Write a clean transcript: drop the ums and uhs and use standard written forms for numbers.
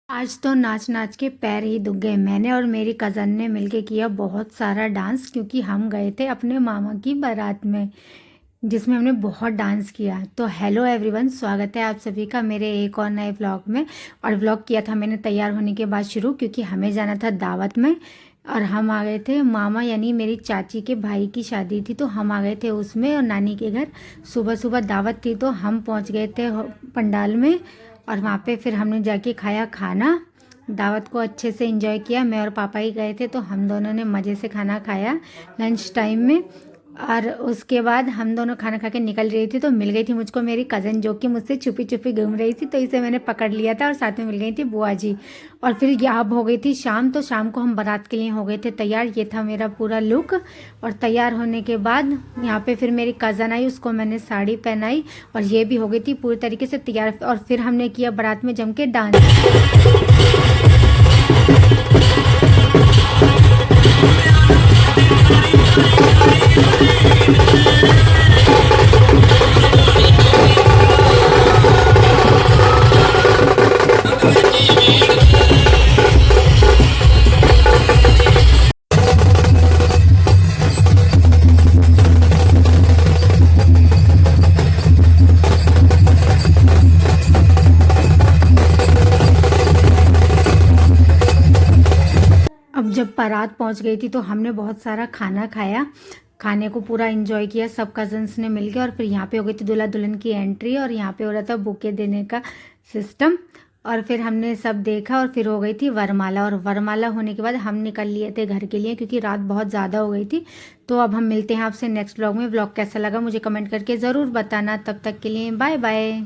आज तो नाच नाच के पैर ही दुख गए। मैंने और मेरी कज़न ने मिलके किया बहुत सारा डांस, क्योंकि हम गए थे अपने मामा की बारात में जिसमें हमने बहुत डांस किया। तो हेलो एवरीवन, स्वागत है आप सभी का मेरे एक और नए व्लॉग में। और व्लॉग किया था मैंने तैयार होने के बाद शुरू, क्योंकि हमें जाना था दावत में। और हम आ गए थे मामा यानी मेरी चाची के भाई की शादी थी, तो हम आ गए थे उसमें और नानी के घर। सुबह सुबह दावत थी तो हम पहुंच गए थे पंडाल में। और वहाँ पे फिर हमने जाके खाया खाना। दावत को अच्छे से एंजॉय किया। मैं और पापा ही गए थे तो हम दोनों ने मज़े से खाना खाया लंच टाइम में। और उसके बाद हम दोनों खाना खा के निकल रही थी तो मिल गई थी मुझको मेरी कज़न, जो कि मुझसे छुपी छुपी घूम रही थी, तो इसे मैंने पकड़ लिया था और साथ में मिल गई थी बुआ जी। और फिर अब हो गई थी शाम, तो शाम को हम बारात के लिए हो गए थे तैयार। ये था मेरा पूरा लुक। और तैयार होने के बाद यहाँ पे फिर मेरी कज़न आई, उसको मैंने साड़ी पहनाई और ये भी हो गई थी पूरी तरीके से तैयार। और फिर हमने किया बारात में जम के डांस। अब जब बारात पहुंच गई थी तो हमने बहुत सारा खाना खाया, खाने को पूरा एंजॉय किया सब कजन्स ने मिलके। और फिर यहाँ पे हो गई थी दूल्हा दुल्हन की एंट्री और यहाँ पे हो रहा था बुके देने का सिस्टम। और फिर हमने सब देखा और फिर हो गई थी वरमाला। और वरमाला होने के बाद हम निकल लिए थे घर के लिए, क्योंकि रात बहुत ज़्यादा हो गई थी। तो अब हम मिलते हैं आपसे नेक्स्ट व्लॉग में। व्लॉग कैसा लगा मुझे कमेंट करके ज़रूर बताना। तब तक के लिए बाय बाय।